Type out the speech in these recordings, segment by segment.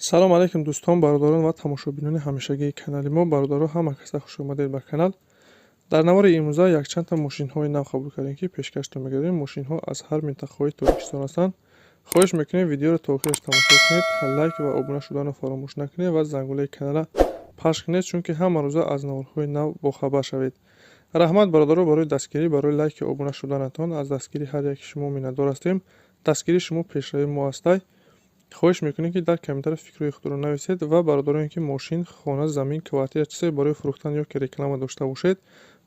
салом алайкум дӯстон, бародарон ва тамошобинони ҳамешагии канали мо. Бародаро, ҳама каса хушомадед ба канал. Дар навори имрӯза якчандта мошинҳои нав қабул кардем, ки пешкашро мегардем. Мошинҳо аз ҳар минтақаҳои Тоҷикистон ҳастанд. хоҳиш мекунем видеоро то охираш тамошо кунед, лайк ва обуна шуданро фаромӯш накунед ва зангулаи канала пахш кунед, чунки ҳама рӯза аз наворҳои нав бохабар шавед. раҳмат бародаро барои дастгирӣ, барои лайки обуна шуданатон. Аз дастгирии ҳар яки шумо миннатдор ҳастем. Дастгирии шумо пешравии мо ҳастай. хоҳиш мекунем ки дар комментариё фикрҳои худро нависед ва бародароне ки мошин, хона, замин, квартира чизе барои фурӯхтан ё ки реклама дошта бошед,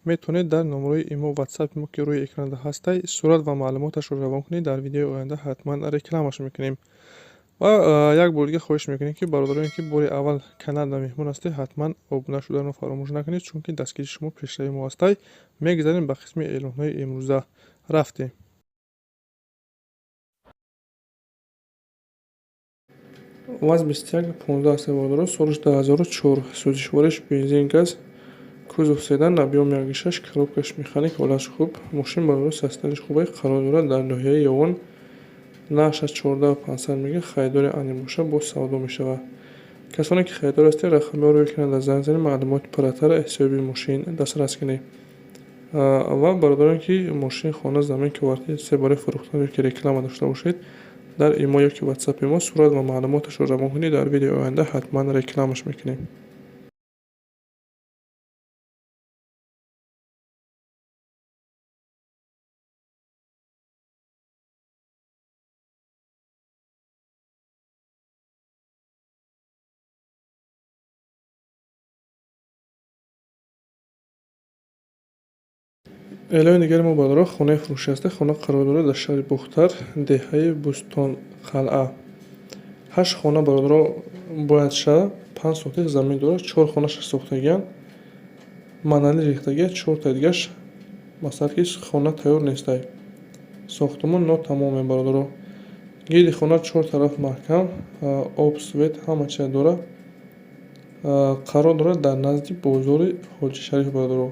метавонед дар номерои имо ватсапи мо ки рӯи экранда ҳастай сурат ва маълумоташро равон кунед. Дар видеои оянда ҳатман рекламаш мекунем. ва як бори дига хоҳиш мекунем ки бародароне ки бори аввал каналда меҳмон ҳастед, ҳатман обуна шуданро фаромӯш накунед, чунки дастгирии шумо пешравии мо ҳастай. Мегзарем ба қисми эълонҳои имрӯза. рафтем. ВАЗ 2115 бародаро, солиш 2004, сӯзишвориш бензин, газ, кузов седан, объем 1.6, коробкаш механик, ҳолатш хуб. Мошин бародаро состояниш хубай, қарор дорад дар ноҳияи Ёвон. Нақша 14500 мега, хайдори ани боша, бо савдо мешавад. касоне ки хайдор ҳастед, рақамҳоро экранда занг занед, маълумоти пурратара ҳисоби мошин дастрас кунед. ва бародароне ки мошин, хона, замин, квартира чизе барои фурӯхтан ё ки реклама дошта бошед, дар имо ё ки ватсапи мо сурат ва маълумоташро равон кунед. Дар видеои оянда ҳатман рекламаш мекунем. эълони дигари мо бародаро, хонаи фурӯшӣ ҳастад. Хона қарор дорад дар шаҳри Бухтар, деҳаи Бӯстонқалъа. 8 хона бародаро бояд шавад. 5 сотих замин дорад. 4 хонаша сохтагиянд. манали рехтагият, 4 та дигаш масъал ки хона тайёр нестай. Сохтмон нотамоме бародаро. гирди хона 4 тараф маҳкам, об, свет, ҳама чиз дорад. қарор дорад дар назди бозори Ҳоҷишариф бародаро.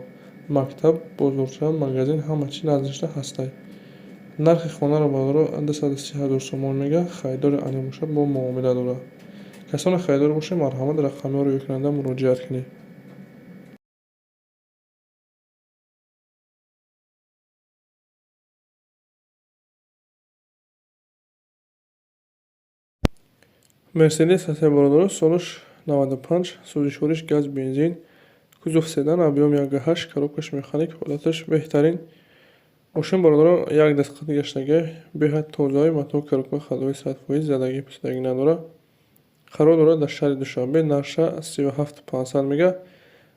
мактаб, бозорча, магазин, ҳама чиз наздишда ҳастай. нархи хонаро бародаро 230 000 сомон мега. хайдори ани боша, бо муомила дорад. касоне хайдор боше, марҳамат рақамҳоро экранда муроҷиат кунед. мерседес ҳастай бародаро, солиш 95, сӯзишвориш газ, бензин, кузов седан, объем 1.8, коробкаш механик, ҳолаташ беҳтарин. мошин бародаро як дастқати гаштагӣ, беҳад тозаи матоъ, коробка ходовӣ 100%, задагӣ писадагӣ надорад. қарор дорад дар шаҳри Душанбе, нақша 37500 мега.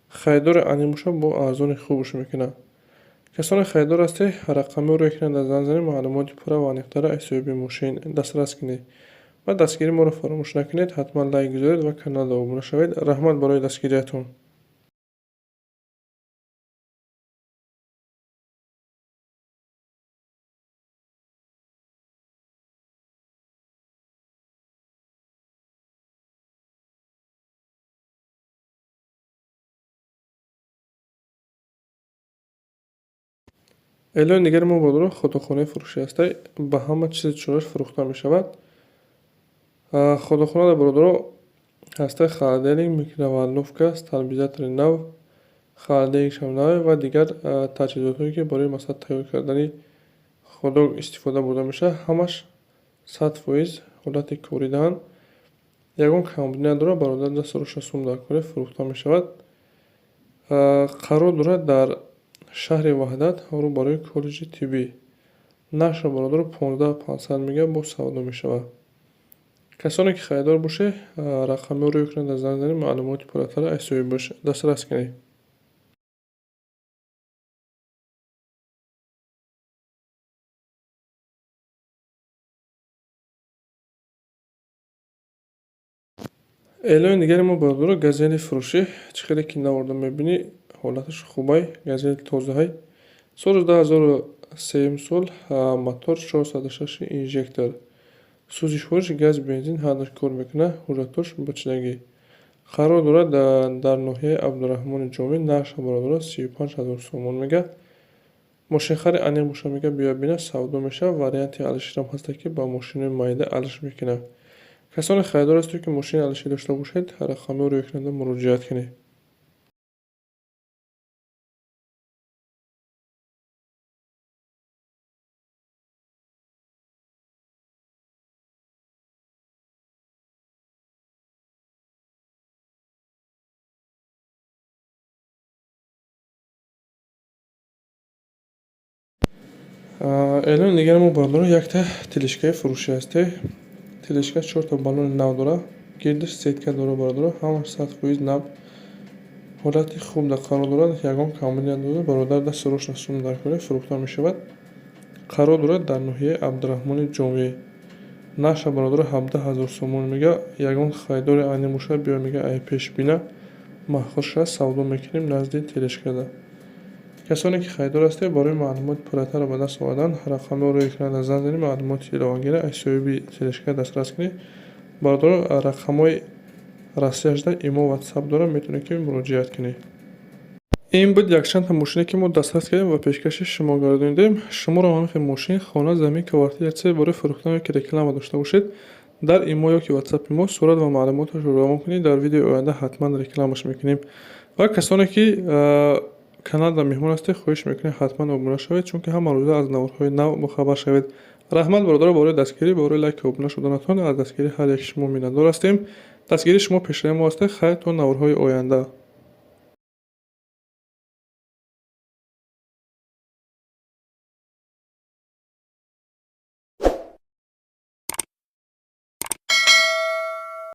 хайдори ани боша, бо арзони хубаш мекунад. касоне хайдор ҳастед, рақамҳоро экранда занг занед, маълумоти пурра ва аниқтара ҳисоби мошин дастрас кунед. ва дастгирии моро фаромӯш накунед. ҳатман лайк гузоред ва каналда обуна шавед. раҳмат барои дастгириятон. эълони дигари мо бародаро, хотохонаи фурӯшӣ ҳастай. ба ҳама чизи чораш фурӯхта мешавад. хотохонада бародаро ҳастай холодильник, микроволновка, стабилизатори нав, холодильникшам нав ва дигар таҷҳизотҳое ки барои масалан тайёр кардани ходок истифода бурда мешавад, ҳамаш 100% ҳолати коридаанд. ягон камбудӣ надорад. бародар 260 дар кори фурӯхта мешавад. қарор дорад дар шаҳри Ваҳдат, рӯбарои коллеҷи тиббӣ. нақша бародаро 15500 мега, бо савдо мешавад. касоне ки хайдор боше, рақамҳоро экранда занг занед, маълумоти пурратара ҳисоби бош дастрас кунед. эълони дигари мо бародаро, газели фурӯшӣ. чӣ хеле ки наварда мебинӣ, ҳолаташ хубай, газели тозаҳай. солиш 2003 сол, мотор 406 инжектор. сӯзишвориш газ, бензин, ҳардаш кор мекунад. ҳуҷҷатош бочидагӣ. қарор дорад дар ноҳияи Абдураҳмони Ҷомӣ. нақша бародаро 35000 сомон мега. мошинхари аниқ боша мега, биё бина, савдо мешавад. варианти алиширам ҳаста ки ба мошинои майда алиш мекунад. касоне харидор ҳастед ки мошини алиши дошта бошед, рақамҳои рӯйкунанда муроҷиат кунед. Эълони дигари мо бародаро якта телешкаи фурӯшӣ ҳасте. Телешка 4 та баллони нав дора, гирдаш сетка дора бародаро, ҳамаш 100% нав. ҳолати хуб дар қарор дорад. Ягон компания дорад, бародар дар Сӯрош Насрулло дар Кӯҳӣ фурӯхта мешавад. Қарор дорад дар ноҳияи Абдурахмони Ҷомеӣ. Наша бародаро 17 000 сомон мега. Ягон харидори айни мошад биё мега ай пешбина маҳқур савдо мекунем назди телешкада. касоне ки харидор ҳастед, барои маълумоти пурратар ба даст овардан рақамҳои рӯйкунанда зан занед, маълумоти иловагира аз соҳиби телешка дастрас кунед. бародаро рақамҳои расмияш дар имо ватсап дорад, метавонед ки муроҷиат кунед. ин буд якчанд та мошине ки мо дастрас кардем ва пешкаши шумо гардонидем. Шуморо ҳамихи мошин, хона, замин, квартира чизе барои фурӯхтан ёки реклама дошта бошед, дар имо ёки ватсапи мо сурат ва маълумоташро равон кунед. Дар видеои оянда ҳатман рекламаш мекунем. Ва касоне ки каналда меҳмон ҳастед, хоҳиш мекунем ҳатман обуна шавед, чунки ҳама рӯза аз наврҳои нав бохабар шавед. раҳмат бародаро барои дастгирӣ, барои лайк ва обуна шуданатон. Аз дастгирии ҳар яки шумо миннатдор ҳастем. дастгирии шумо пешраи мо ҳастед. хайр то наврҳои оянда.